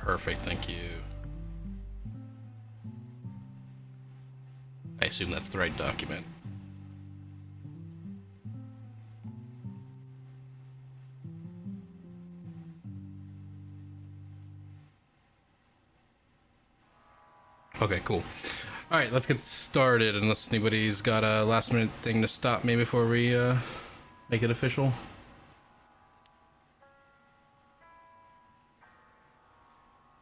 Perfect, thank you. I assume that's the right document. Okay, cool. All right, let's get started, unless anybody's got a last minute thing to stop me before we make it official.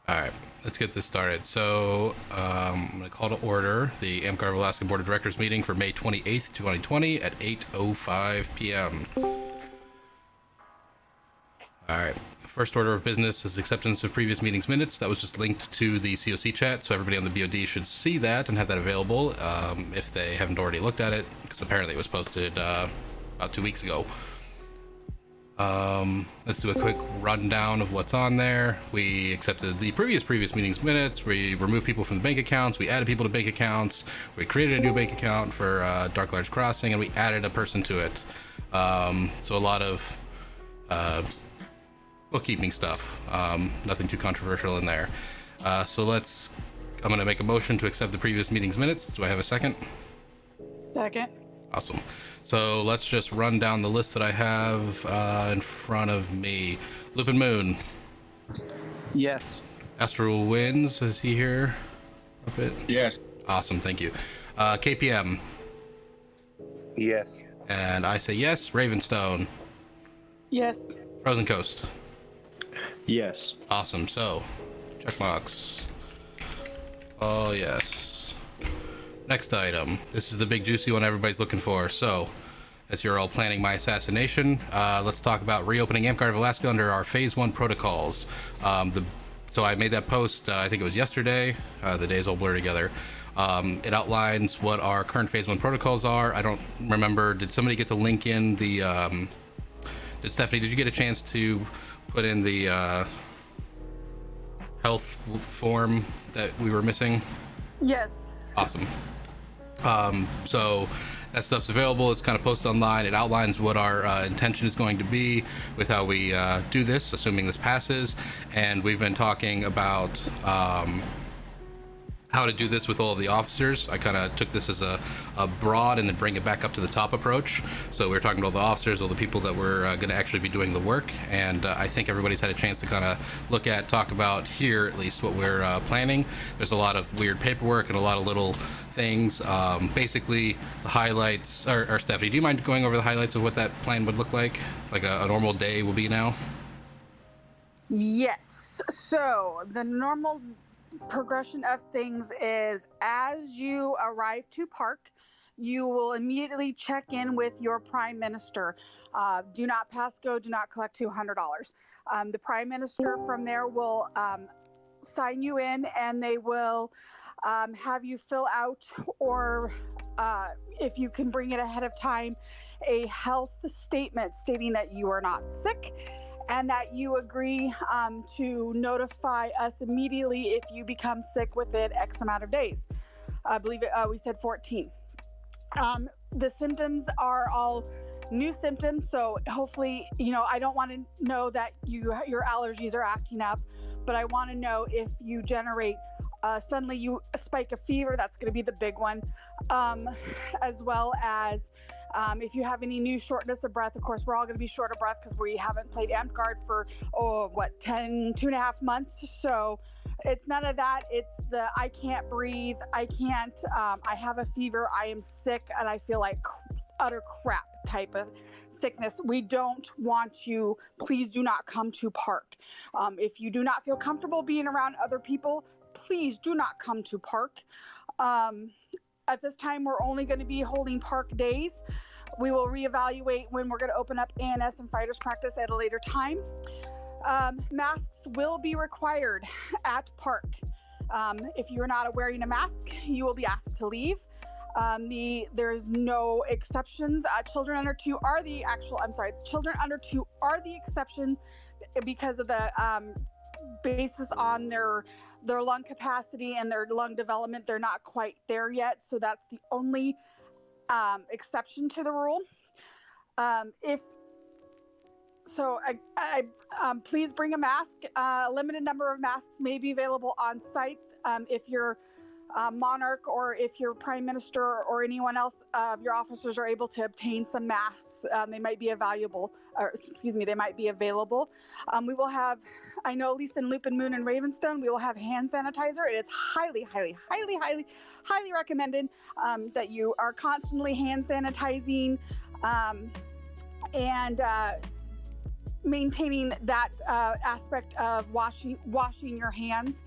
All right, let's get this started. So I'm going to call to order the AmCar of Alaska Board of Directors meeting for May 28th, 2020 at 8:05 p.m. All right, first order of business is acceptance of previous meetings minutes. That was just linked to the CoC chat, so everybody on the BoD should see that and have that available if they haven't already looked at it, because apparently it was posted about 2 weeks ago. Let's do a quick rundown of what's on there. We accepted the previous meetings minutes. We removed people from the bank accounts. We added people to bank accounts. We created a new bank account for Dark Large Crossing, and we added a person to it. So a lot of bookkeeping stuff. Nothing too controversial in there. So I'm going to make a motion to accept the previous meetings minutes. Do I have a second? Second. Awesome. So let's just run down the list that I have in front of me. Lupin Moon. Yes. Astral Winds, is he here? A bit? Yes. Awesome, thank you. KPM. Yes. And I say yes. Ravenstone. Yes. Frozen Coast. Yes. Awesome. So, check marks. Oh, yes. Next item. This is the big juicy one everybody's looking for. So, as you're all planning my assassination, let's talk about reopening AmCar of Alaska under our Phase 1 protocols. So I made that post, I think it was yesterday. The days all blur together. It outlines what our current Phase 1 protocols are. I don't remember, did somebody get to link in the... Stephanie, did you get a chance to put in the health form that we were missing? Yes. Awesome. So that stuff's available. It's kind of posted online. It outlines what our intention is going to be with how we do this, assuming this passes. And we've been talking about how to do this with all of the officers. I kind of took this as a broad and then bring it back up to the top approach. So we're talking to all the officers, all the people that were going to actually be doing the work. And I think everybody's had a chance to kind of look at, talk about here, at least what we're planning. There's a lot of weird paperwork and a lot of little things. Basically, the highlights, or Stephanie, do you mind going over the highlights of what that plan would look like a normal day will be now? Yes. So the normal progression of things is as you arrive to park, you will immediately check in with your prime minister. Do not pass go, do not collect $200. The prime minister from there will sign you in, and they will have you fill out, or if you can bring it ahead of time, a health statement stating that you are not sick and that you agree to notify us immediately if you become sick within X amount of days. I believe we said 14. The symptoms are all new symptoms, so hopefully, I don't want to know that your allergies are acting up, but I want to know if you generate suddenly you spike a fever. That's going to be the big one, as well as if you have any new shortness of breath. Of course, we're all going to be short of breath because we haven't played AmCard for 2.5 months. So it's none of that. It's the I can't breathe, I can't, I have a fever, I am sick, and I feel like utter crap type of sickness. We don't want you. Please do not come to park. If you do not feel comfortable being around other people, please do not come to park. At this time, we're only going to be holding park days. We will reevaluate when we're going to open up ANS and fighters practice at a later time. Masks will be required at park. If you're not wearing a mask, you will be asked to leave. There's no exceptions. Children under 2 are the children under 2 are the exception because of the basis on their lung capacity and their lung development. They're not quite there yet, so that's the only exception to the rule. So please bring a mask. A limited number of masks may be available on site. If your monarch or if your prime minister or anyone else of your officers are able to obtain some masks, they might be available. They might be available. We will have, I know at least in Loop and Moon and Ravenstone, we will have hand sanitizer. It is highly, highly, highly, highly, highly recommended that you are constantly hand sanitizing and maintaining that aspect of washing your hands.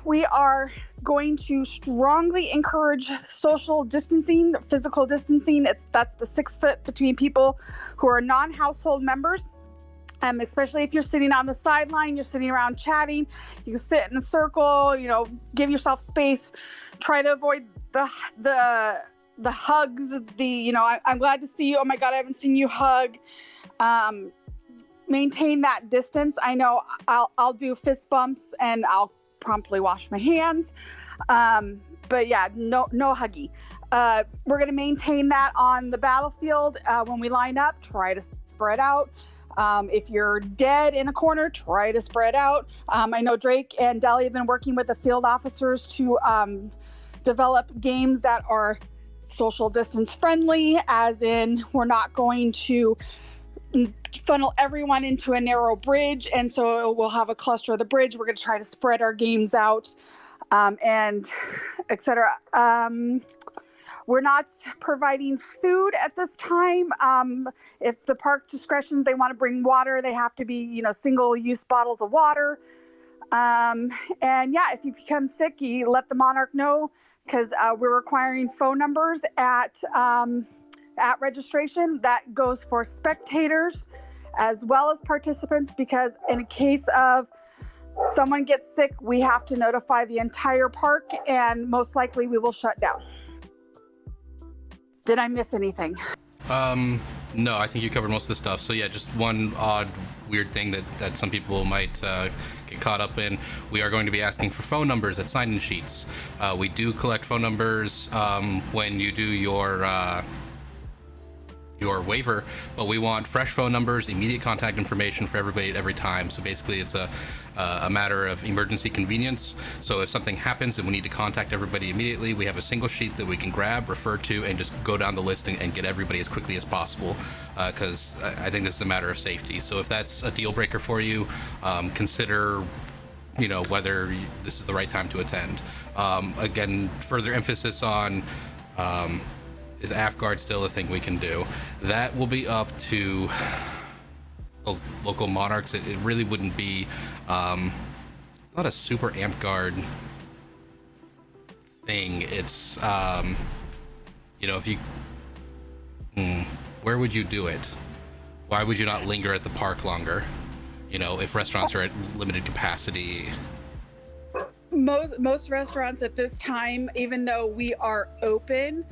We are going to strongly encourage social distancing, physical distancing. That's the 6 foot between people who are non-household members. Especially if you're sitting on the sideline, you're sitting around chatting, you can sit in a circle, give yourself space, try to avoid the hugs, I'm glad to see you. Oh my God, I haven't seen you hug. Maintain that distance. I know I'll do fist bumps and I'll promptly wash my hands. But yeah, no huggy. We're going to maintain that on the battlefield. When we line up, try to spread out. If you're dead in a corner, try to spread out. I know Drake and Deli have been working with the field officers to develop games that are social distance friendly, as in we're not going to funnel everyone into a narrow bridge, and so we'll have a cluster of the bridge. We're going to try to spread our games out, and etc. We're not providing food at this time. If the park discretions, they want to bring water, they have to be, single-use bottles of water. And yeah, if you become sick, you let the monarch know, because we're requiring phone numbers at registration. That goes for spectators as well as participants, because in a case of someone gets sick, we have to notify the entire park, and most likely we will shut down. Did I miss anything? No, I think you covered most of the stuff. So yeah, just one odd, weird thing that some people might get caught up in. We are going to be asking for phone numbers at sign-in sheets. We do collect phone numbers when you do your waiver, but we want fresh phone numbers, immediate contact information for everybody at every time. So basically it's a matter of emergency convenience. So if something happens and we need to contact everybody immediately, we have a single sheet that we can grab, refer to, and just go down the list and get everybody as quickly as possible, because I think this is a matter of safety. So if that's a deal breaker for you, consider whether this is the right time to attend. Again, further emphasis on is AFGuard still a thing we can do? That will be up to local monarchs. It really wouldn't be, it's not a super amp guard thing. It's, if you, where would you do it? Why would you not linger at the park longer? If restaurants are at limited capacity. Most restaurants at this time, even though we are open,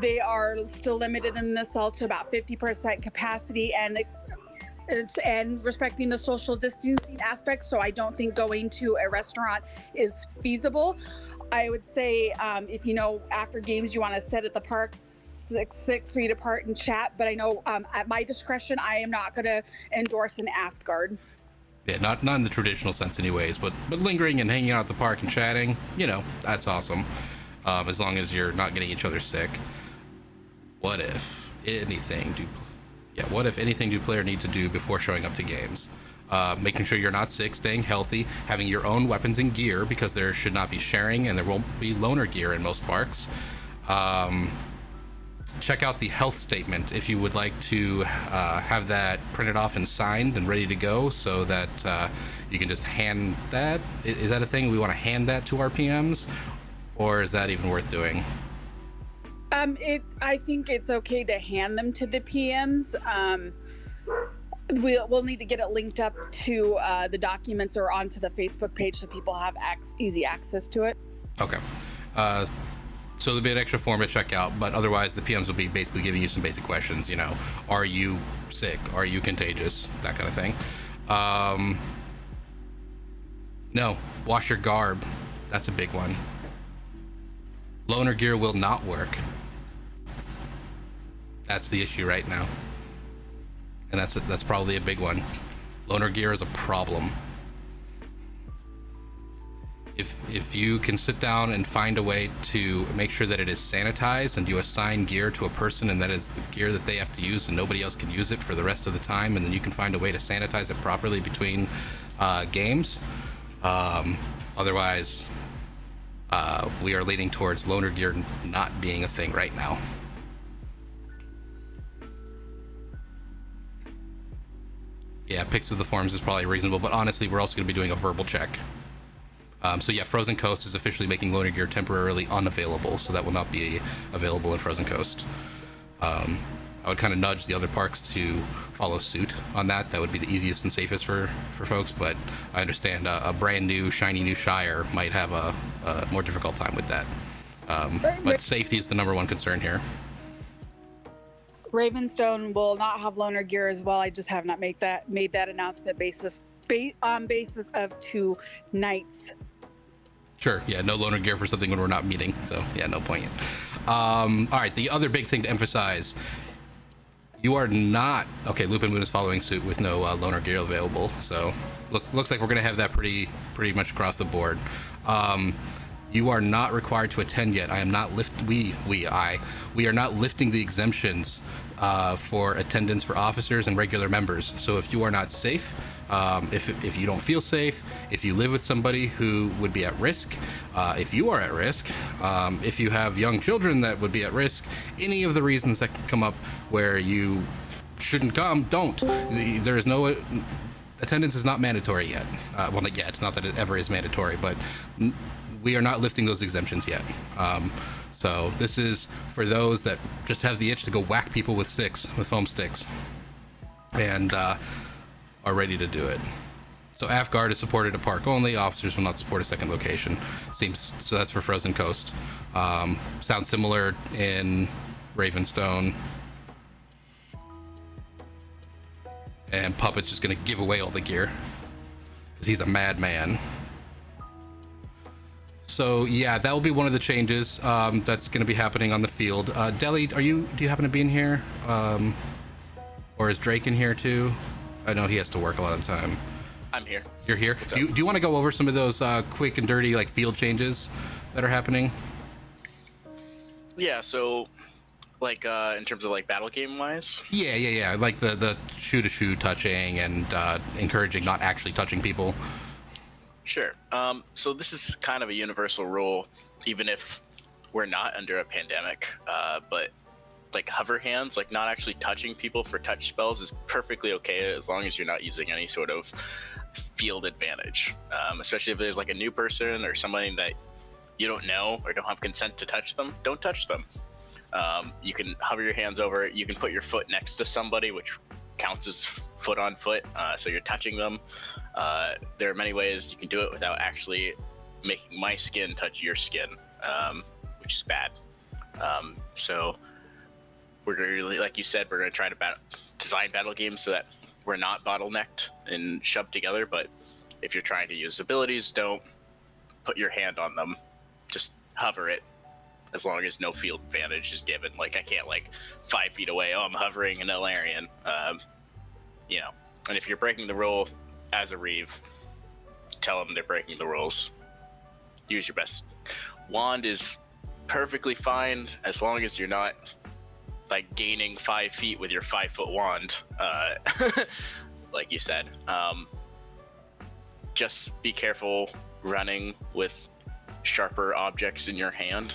they are still limited in the cells to about 50% capacity, and respecting the social distancing aspect. So I don't think going to a restaurant is feasible. I would say if after games you want to sit at the park 6 feet apart and chat, but I know at my discretion I am not going to endorse an aft guard. Yeah, not in the traditional sense anyways, but lingering and hanging out at the park and chatting, that's awesome. As long as you're not getting each other sick. What if anything do player need to do before showing up to games? Making sure you're not sick, staying healthy, having your own weapons and gear, because there should not be sharing and there won't be loaner gear in most parks. Check out the health statement if you would like to have that printed off and signed and ready to go, so that you can just hand that. Is that a thing? We want to hand that to our PMs? Or is that even worth doing? I think it's okay to hand them to the PMs. We'll need to get it linked up to the documents or onto the Facebook page so people have easy access to it. Okay. So there'll be an extra form to check out, but otherwise the PMs will be basically giving you some basic questions. Are you sick? Are you contagious? That kind of thing. No, wash your garb. That's a big one. Loaner gear will not work. That's the issue right now. and that's probably a big one. Loaner gear is a problem. If you can sit down and find a way to make sure that it is sanitized and you assign gear to a person and that is the gear that they have to use and nobody else can use it for the rest of the time, and then you can find a way to sanitize it properly between games. Otherwise, we are leaning towards loaner gear not being a thing right now. Yeah, pics of the forms is probably reasonable, but honestly, we're also going to be doing a verbal check. So yeah, Frozen Coast is officially making loaner gear temporarily unavailable, so that will not be available in Frozen Coast. I would kind of nudge the other parks to follow suit on that. That would be the easiest and safest for folks, but I understand a brand new, shiny new Shire might have a more difficult time with that. But safety is the number one concern here. Ravenstone will not have loaner gear as well. I just have not made that announcement on basis of 2 nights. Sure, yeah, no loaner gear for something when we're not meeting, so yeah, no point. All right, the other big thing to emphasize, you are not, okay, Lupin Moon is following suit with no loaner gear available, so looks like we're gonna have that pretty much across the board. You are not required to attend yet. I am not we are not lifting the exemptions for attendance for officers and regular members. So if you are not safe, if you don't feel safe, if you live with somebody who would be at risk, if you are at risk, if you have young children that would be at risk, any of the reasons that can come up where you shouldn't come, don't. There is no attendance is not mandatory yet. Well, not yet. Not that it ever is mandatory, but we are not lifting those exemptions yet. So this is for those that just have the itch to go whack people with foam sticks, and are ready to do it. So Guard is supported at park only. Officers will not support a second location. So that's for Frozen Coast. Sounds similar in Ravenstone. And Puppet's just gonna give away all the gear because he's a madman. So yeah, that will be one of the changes that's going to be happening on the field. Deli, do you happen to be in here? Or is Drake in here too? I know he has to work a lot of the time. I'm here. You're here? Do you want to go over some of those quick and dirty like field changes that are happening? Yeah, so like in terms of like battle game wise? Yeah. Like the shoe-to-shoe touching and encouraging not actually touching people. Sure. So this is kind of a universal rule, even if we're not under a pandemic. But like hover hands, like not actually touching people for touch spells is perfectly okay as long as you're not using any sort of field advantage. Especially if there's like a new person or somebody that you don't know or don't have consent to touch them, don't touch them. You can hover your hands over it. You can put your foot next to somebody, which counts as foot on foot, so you're touching them. There are many ways you can do it without actually making my skin touch your skin, which is bad. So we're gonna really, like you said, we're gonna try to design battle games so that we're not bottlenecked and shoved together. But if you're trying to use abilities, don't put your hand on them. Just hover it, as long as no field advantage is given. Like I can't like 5 feet away. Oh, I'm hovering an Ilarian. And if you're breaking the rule as a Reeve, tell them they're breaking the rules. Use your best. Wand is perfectly fine as long as you're not like gaining 5 feet with your 5-foot wand, like you said. Just be careful running with sharper objects in your hand.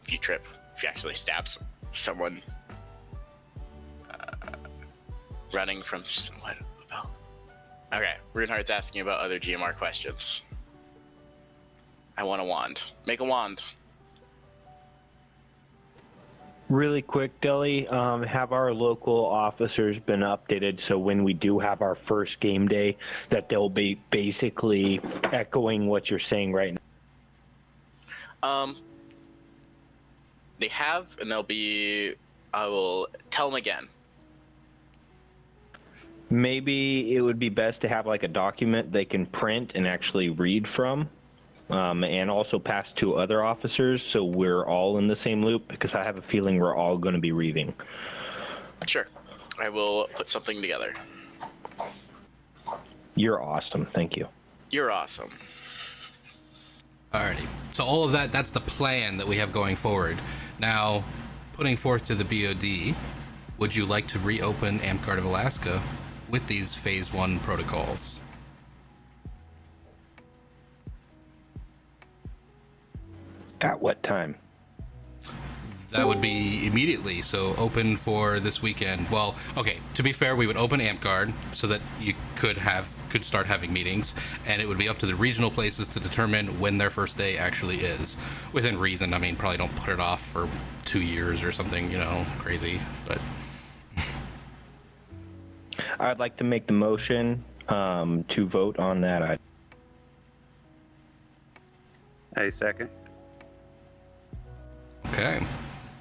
If you trip, if you actually stab someone, running from what about? Okay, Runehardt's asking about other GMR questions. I want a wand. Make a wand. Really quick, Deli, have our local officers been updated so when we do have our first game day that they'll be basically echoing what you're saying right now? They have, and they'll be, I will tell them again. Maybe it would be best to have like a document they can print and actually read from, and also pass to other officers so we're all in the same loop, because I have a feeling we're all going to be reading. Sure. I will put something together. You're awesome. Thank you. You're awesome. Alrighty. So all of that, that's the plan that we have going forward. Now, putting forth to the BoD, would you like to reopen Amcard of Alaska with these Phase 1 protocols? At what time? That would be immediately, so open for this weekend. Well, okay, to be fair, we would open Amcard so that you could start having meetings, and it would be up to the regional places to determine when their first day actually is. Within reason, I mean, probably don't put it off for 2 years or something, crazy, but... I'd like to make the motion to vote on that. I second. Okay.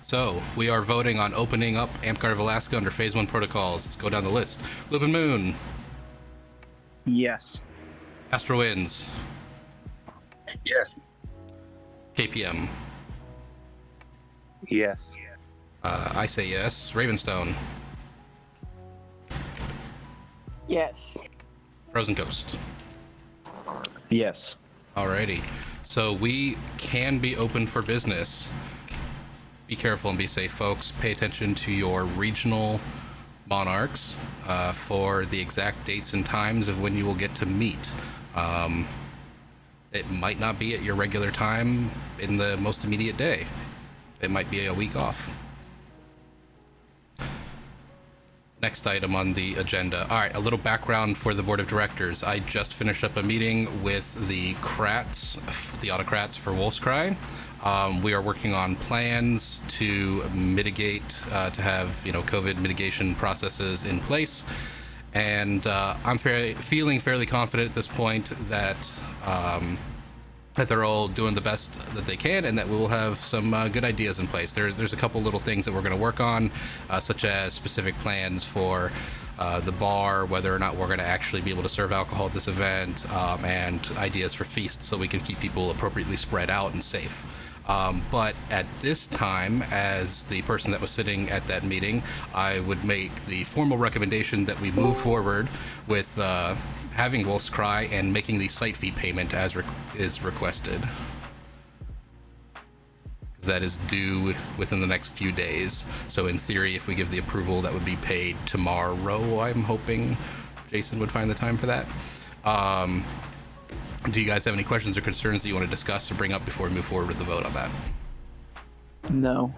So, we are voting on opening up Amcard of Alaska under Phase 1 protocols. Let's go down the list. Lupin Moon. Yes. Astro Winds. Yes. KPM. Yes. I say yes. Ravenstone. Yes. Frozen Coast. Yes. Alrighty. So we can be open for business. Be careful and be safe, folks. Pay attention to your regional monarchs for the exact dates and times of when you will get to meet. It might not be at your regular time in the most immediate day. It might be a week off. Next item on the agenda. All right, a little background for the board of directors. I just finished up a meeting with the autocrats for Wolf's Cry. We are working on plans to mitigate, to have COVID mitigation processes in place, and I'm feeling fairly confident at this point that that they're all doing the best that they can, and that we will have some good ideas in place. There's a couple little things that we're going to work on, such as specific plans for the bar, whether or not we're going to actually be able to serve alcohol at this event, and ideas for feasts so we can keep people appropriately spread out and safe. But at this time, as the person that was sitting at that meeting, I would make the formal recommendation that we move forward with having Wolf's Cry and making the site fee payment as is requested. That is due within the next few days. So in theory, if we give the approval, that would be paid tomorrow. I'm hoping Jason would find the time for that. Do you guys have any questions or concerns that you want to discuss or bring up before we move forward with the vote on that? No.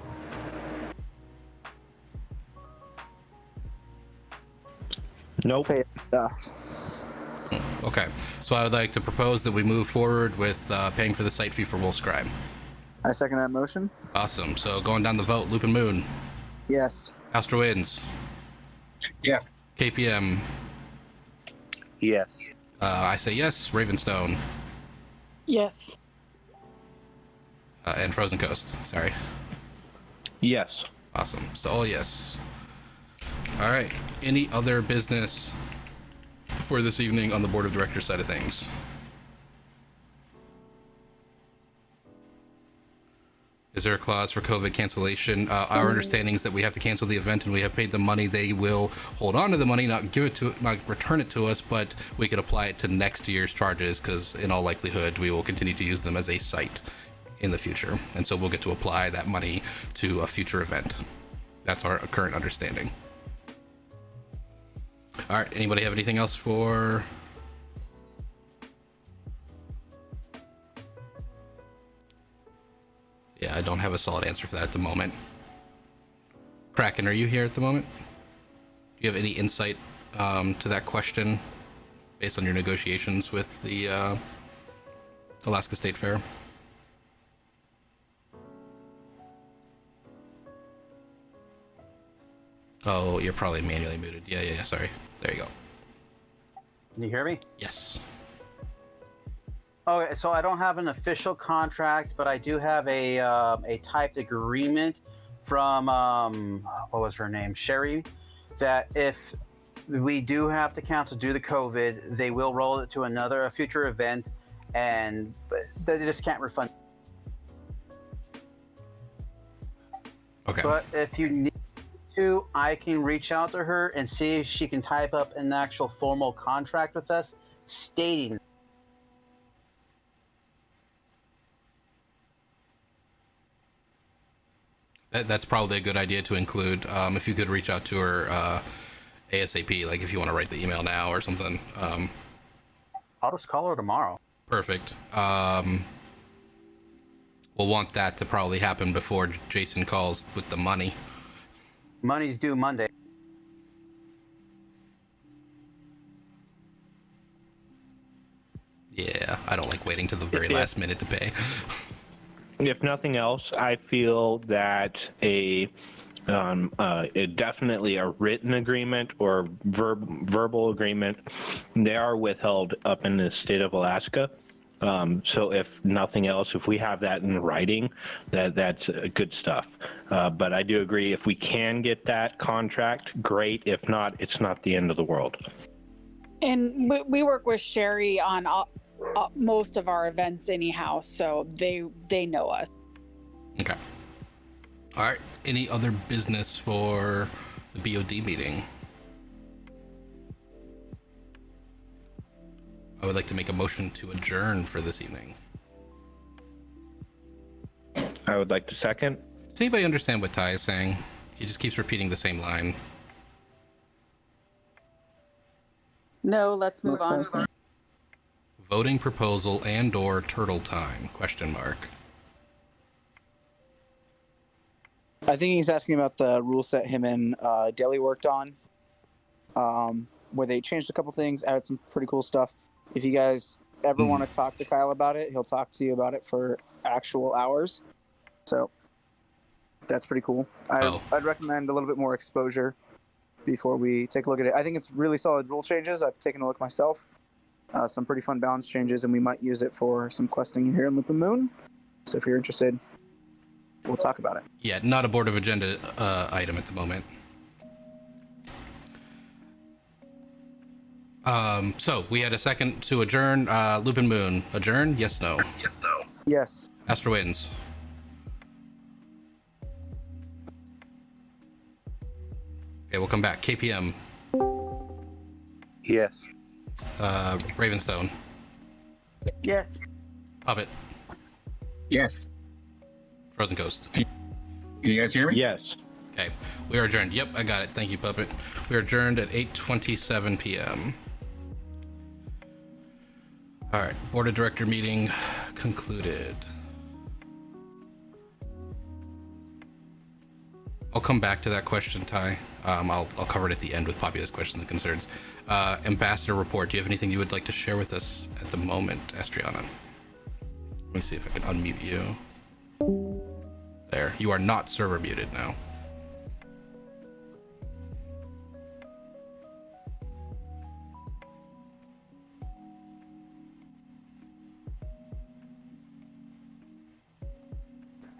Nope. Pay stuff. Okay, so I would like to propose that we move forward with paying for the site fee for Wolf's Cry. I second that motion. Awesome. So going down the vote, Lupin Moon, Yes. Astro Winds, Yes. KPM, Yes. I say yes, Ravenstone, Yes. and Frozen Coast. Sorry. Yes. Awesome. So all yes. All right. Any other business for this evening on the board of directors side of things? Is there a clause for COVID cancellation? Our understanding is that we have to cancel the event and we have paid the money. They will hold on to the money, not return it to us, but we could apply it to next year's charges because in all likelihood we will continue to use them as a site in the future. And so we'll get to apply that money to a future event. That's our current understanding. All right, anybody have anything else for... Yeah, I don't have a solid answer for that at the moment. Kraken, are you here at the moment? Do you have any insight to that question based on your negotiations with the Alaska State Fair? Oh, you're probably manually muted. Yeah, sorry. There you go. Can you hear me? Yes. Okay, so I don't have an official contract, but I do have a typed agreement from what was her name, Sherry, that if we do have to cancel due to COVID, they will roll it to a future event, and they just can't refund. Okay. But if you need to, I can reach out to her and see if she can type up an actual formal contract with us stating. That's probably a good idea to include. If you could reach out to her ASAP, like if you want to write the email now or something. I'll just call her tomorrow. Perfect. We'll want that to probably happen before Jason calls with the money. Money's due Monday. Yeah, I don't like waiting to the very last minute to pay. If nothing else, I feel that definitely a written agreement or verbal agreement, they are withheld up in the state of Alaska. So if nothing else, if we have that in writing, that's good stuff. But I do agree, if we can get that contract, great. If not, it's not the end of the world. And we work with Sherry on most of our events anyhow, so they know us. Okay. All right. Any other business for the BoD meeting? I would like to make a motion to adjourn for this evening. I would like to second. Does anybody understand what Ty is saying? He just keeps repeating the same line. No, let's move on. Voting proposal and/or turtle time? Question mark. I think he's asking about the rule set him and Deli worked on, where they changed a couple things, added some pretty cool stuff. If you guys ever want to talk to Kyle about it, he'll talk to you about it for actual hours. So that's pretty cool. I'd recommend a little bit more exposure before we take a look at it. I think it's really solid rule changes. I've taken a look myself. Some pretty fun balance changes, and we might use it for some questing here in Looping Moon. So if you're interested, we'll talk about it. Yeah, not a board of agenda item at the moment. So we had a second to adjourn. Looping Moon, adjourn? Yes, no. Yes. Astro Winds. Okay, we'll come back. KPM. Yes. Ravenstone. Yes. Puppet. Yes. Frozen Coast. Can you guys hear me? Yes. Okay, we are adjourned. Yep, I got it. Thank you, Puppet. We are adjourned at 8:27 p.m. All right, Board of Director meeting concluded. I'll come back to that question, Ty. I'll cover it at the end with Populous questions and concerns. Ambassador report. Do you have anything you would like to share with us at the moment, Astriana? Let me see if I can unmute you. There, you are not server muted now.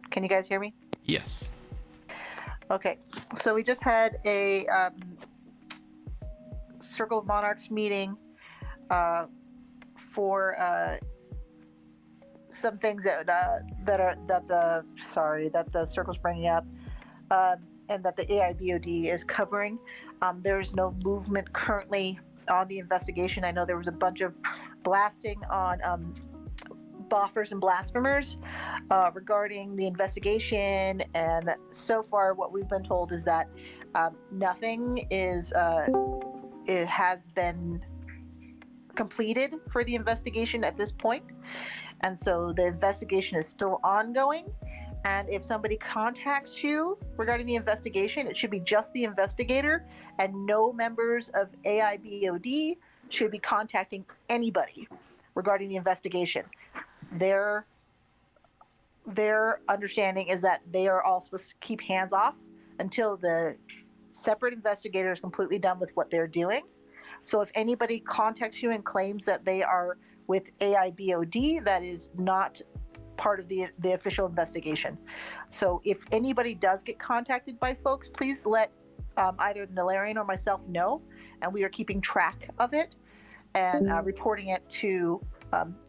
Can you guys hear me? Yes. Okay, so we just had a Circle of Monarchs meeting for some things that the Circle's bringing up, and that the AIBOD is covering. There's no movement currently on the investigation. I know there was a bunch of blasting on boffers and blasphemers regarding the investigation, and so far what we've been told is that nothing is it has been completed for the investigation at this point, and so the investigation is still ongoing. And if somebody contacts you regarding the investigation, it should be just the investigator, and no members of AIBOD should be contacting anybody regarding the investigation. Their understanding is that they are all supposed to keep hands off until the separate investigator is completely done with what they're doing. So if anybody contacts you and claims that they are with AIBOD, that is not part of the official investigation. So if anybody does get contacted by folks, please let either Nalarian or myself know, and we are keeping track of it and reporting it to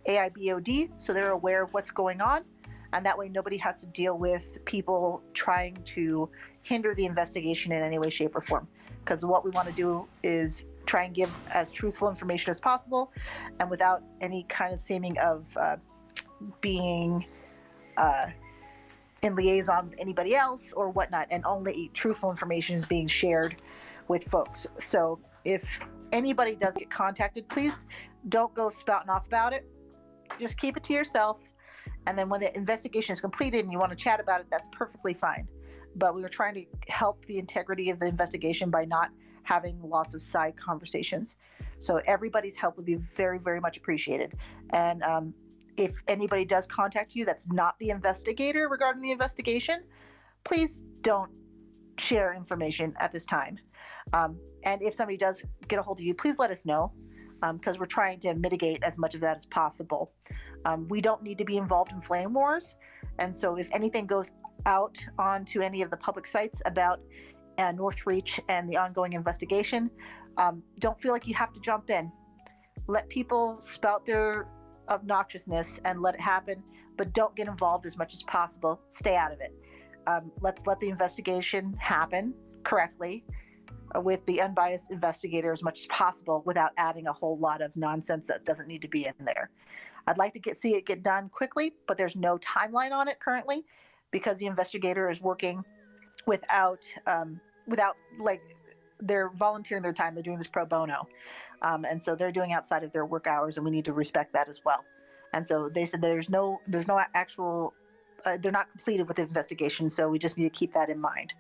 AIBOD, so they're aware of what's going on. and that way nobody has to deal with people trying to hinder the investigation in any way, shape, or form. Because what we want to do is try and give as truthful information as possible, and without any kind of seeming of being in liaison with anybody else or whatnot, and only truthful information is being shared with folks. So if anybody does get contacted, please don't go spouting off about it. Just keep it to yourself. And then when the investigation is completed and you want to chat about it, that's perfectly fine. But we were trying to help the integrity of the investigation by not having lots of side conversations. So everybody's help would be very, very much appreciated. And if anybody does contact you that's not the investigator regarding the investigation, please don't share information at this time. And if somebody does get a hold of you, please let us know, because we're trying to mitigate as much of that as possible. We don't need to be involved in flame wars. And so if anything goes out onto any of the public sites about Northreach and the ongoing investigation, don't feel like you have to jump in. Let people spout their obnoxiousness and let it happen, but don't get involved as much as possible. Stay out of it. Let's let the investigation happen correctly with the unbiased investigator as much as possible without adding a whole lot of nonsense that doesn't need to be in there. I'd like to see it get done quickly, but there's no timeline on it currently because the investigator is working without like, they're volunteering their time. They're doing this pro bono. And so they're doing outside of their work hours, and we need to respect that as well. And so they said there's no actual, they're not completed with the investigation. So we just need to keep that in mind.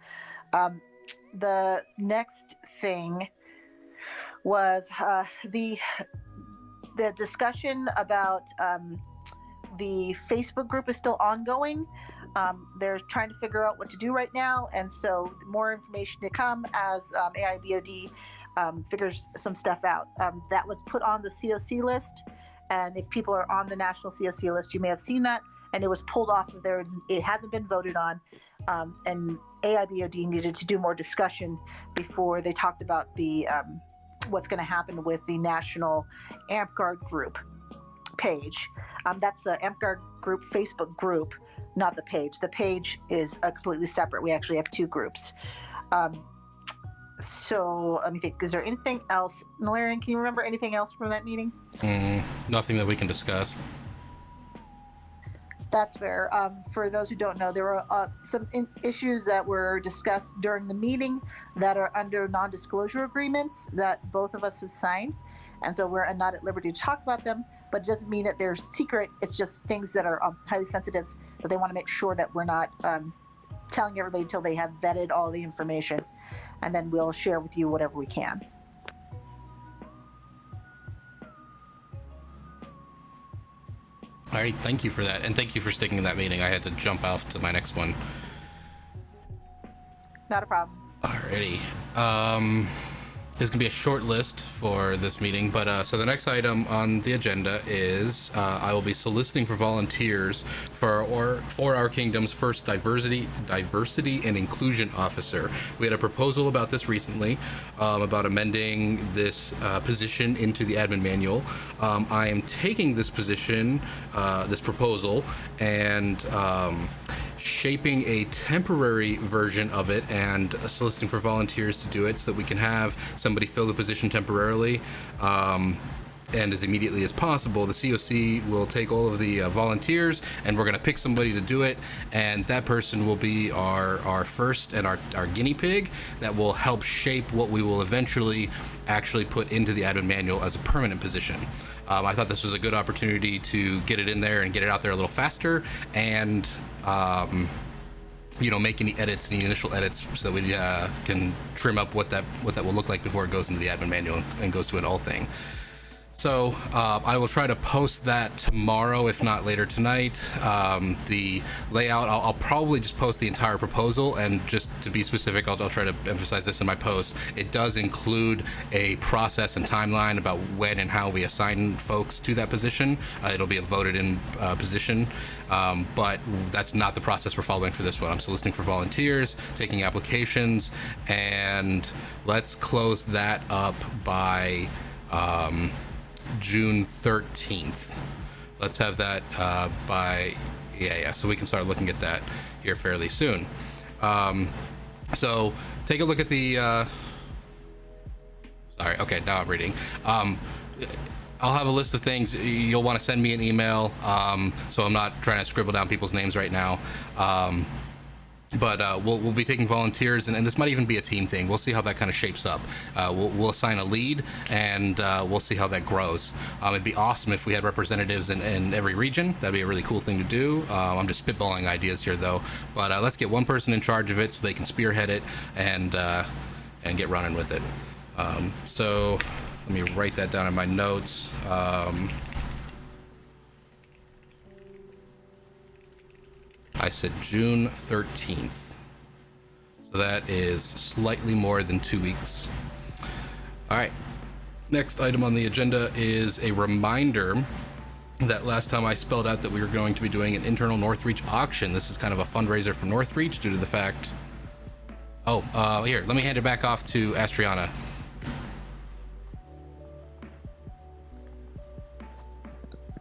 The next thing was the discussion about the Facebook group is still ongoing. They're trying to figure out what to do right now, and so more information to come as AIBOD figures some stuff out. That was put on the CoC list, and if people are on the national CoC list, you may have seen that, and it was pulled off of there. It hasn't been voted on, and AIBOD needed to do more discussion before they talked about the what's going to happen with the national AmpGuard group page. That's the AmpGuard group Facebook group, not the page. The page is completely separate. We actually have two groups. So let me think. Is there anything else? Malarian, can you remember anything else from that meeting? Nothing that we can discuss. That's fair. For those who don't know, there were some issues that were discussed during the meeting that are under non-disclosure agreements that both of us have signed. And so we're not at liberty to talk about them, but it doesn't mean that they're secret. It's just things that are highly sensitive that they want to make sure that we're not telling everybody until they have vetted all the information. And then we'll share with you whatever we can. All right, thank you for that, and thank you for sticking in that meeting. I had to jump off to my next one. Not a problem. Alrighty. There's gonna be a short list for this meeting, but so the next item on the agenda is I will be soliciting for volunteers for our kingdom's first diversity and inclusion officer. We had a proposal about this recently, about amending this position into the admin manual. I am taking this position, this proposal, and shaping a temporary version of it and soliciting for volunteers to do it so that we can have somebody fill the position temporarily and as immediately as possible. The CoC will take all of the volunteers, and we're going to pick somebody to do it, and that person will be our first and our guinea pig that will help shape what we will eventually actually put into the admin manual as a permanent position. I thought this was a good opportunity to get it in there and get it out there a little faster, and make any edits, any initial edits, so that we can trim up what that will look like before it goes into the admin manual and goes to an all thing. So I will try to post that tomorrow, if not later tonight. The layout, I'll probably just post the entire proposal, and just to be specific, I'll try to emphasize this in my post. It does include a process and timeline about when and how we assign folks to that position. It'll be a voted in position, but that's not the process we're following for this one. I'm soliciting for volunteers, taking applications, and let's close that up by June 13th. Let's have that by Yeah. So we can start looking at that here fairly soon. So take a look at the. Sorry. Okay, now I'm reading. I'll have a list of things. You'll want to send me an email. So I'm not trying to scribble down people's names right now. But we'll be taking volunteers, and this might even be a team thing. We'll see how that kind of shapes up. We'll assign a lead, and we'll see how that grows. It'd be awesome if we had representatives in every region. That'd be a really cool thing to do. I'm just spitballing ideas here, though. But let's get one person in charge of it so they can spearhead it and get running with it. So let me write that down in my notes. I said June 13th. So that is slightly more than 2 weeks. All right. Next item on the agenda is a reminder that last time I spelled out that we were going to be doing an internal Northreach auction. This is kind of a fundraiser for Northreach due to the fact... here, let me hand it back off to Astriana.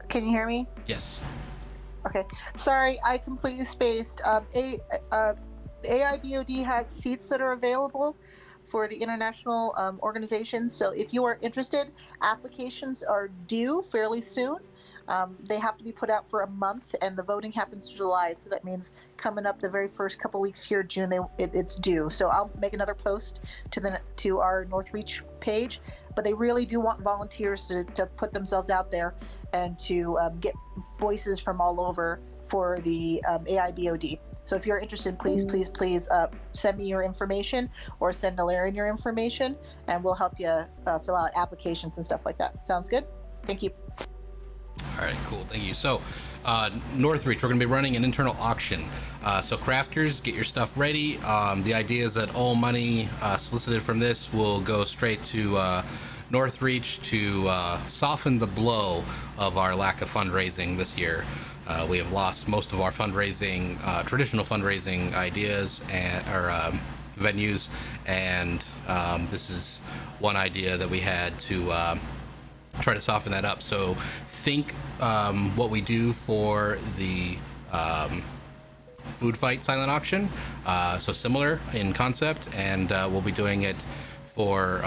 Can you hear me? Yes. Okay. Sorry, I completely spaced. AIBOD has seats that are available for the international organization. So if you are interested, applications are due fairly soon. They have to be put out for a month, and the voting happens in July. So that means coming up the very first couple weeks here, June, it's due. So I'll make another post to our Northreach page. But they really do want volunteers to put themselves out there and to get voices from all over for the AIBOD. So if you're interested, please send me your information or send Alarian your information, and we'll help you fill out applications and stuff like that. Sounds good? Thank you. All right, cool. Thank you. So, Northreach, we're going to be running an internal auction. So, crafters, get your stuff ready. The idea is that all money solicited from this will go straight to Northreach to soften the blow of our lack of fundraising this year. We have lost most of our fundraising, traditional fundraising ideas or venues, and this is one idea that we had to try to soften that up. So think what we do for the food fight silent auction, so similar in concept, and we'll be doing it for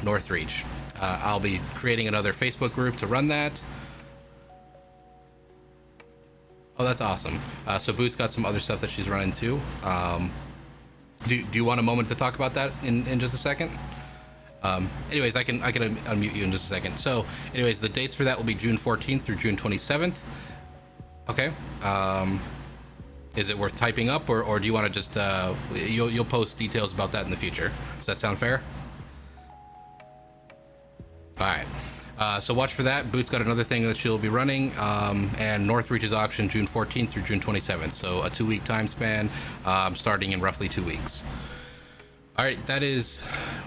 Northreach. I'll be creating another Facebook group to run that. Oh, that's awesome. So Boot's got some other stuff that she's running too. Do you want a moment to talk about that in just a second? Anyways, I can unmute you in just a second. So anyways, the dates for that will be June 14th through June 27th. Okay. Is it worth typing up, or do you want to just you'll post details about that in the future? Does that sound fair? All right. So watch for that. Boot's got another thing that she'll be running, and Northreach's auction June 14th through June 27th. So a 2-week time span, starting in roughly 2 weeks. All right, that is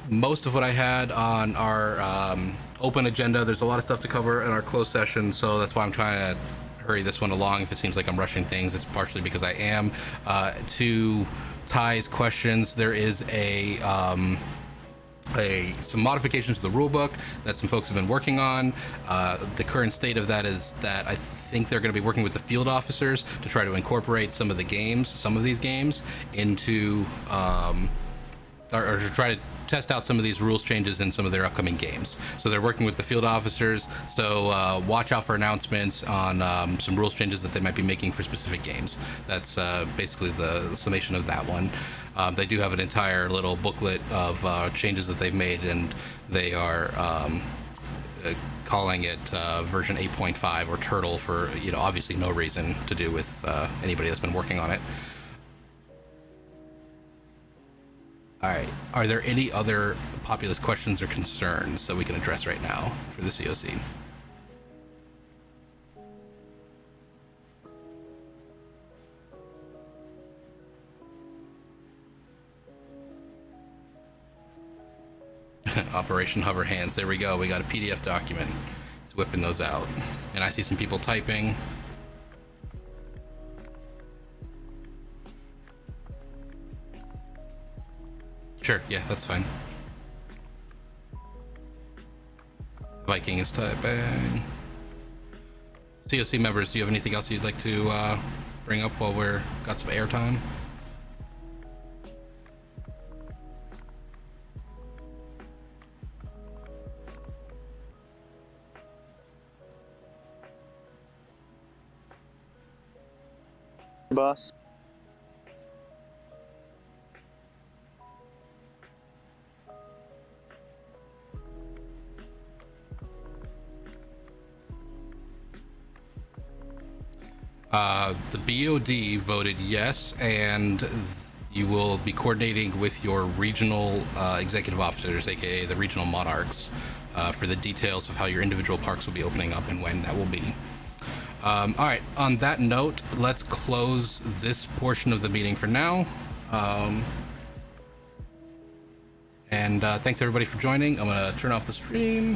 most of what I had on our open agenda. There's a lot of stuff to cover in our closed session, so that's why I'm trying to hurry this one along. If it seems like I'm rushing things, it's partially because I am. To Ty's questions, there is some modifications to the rulebook that some folks have been working on. The current state of that is that I think they're going to be working with the field officers to try to incorporate some of these games into or to try to test out some of these rules changes in some of their upcoming games. So they're working with the field officers, so watch out for announcements on some rules changes that they might be making for specific games. That's basically the summation of that one. They do have an entire little booklet of changes that they've made, and they are calling it version 8.5 or Turtle for, obviously no reason to do with anybody that's been working on it. All right. Are there any other populist questions or concerns that we can address right now for the CoC? Operation Hover Hands. There we go. We got a PDF document. He's whipping those out. And I see some people typing. Sure, yeah, that's fine. Viking is typing. CoC members, do you have anything else you'd like to bring up while we're got some airtime? Boss. The BoD voted yes, and you will be coordinating with your regional executive officers, aka the regional monarchs, for the details of how your individual parks will be opening up and when that will be. All right, on that note, let's close this portion of the meeting for now. And thanks everybody for joining. I'm gonna turn off the stream.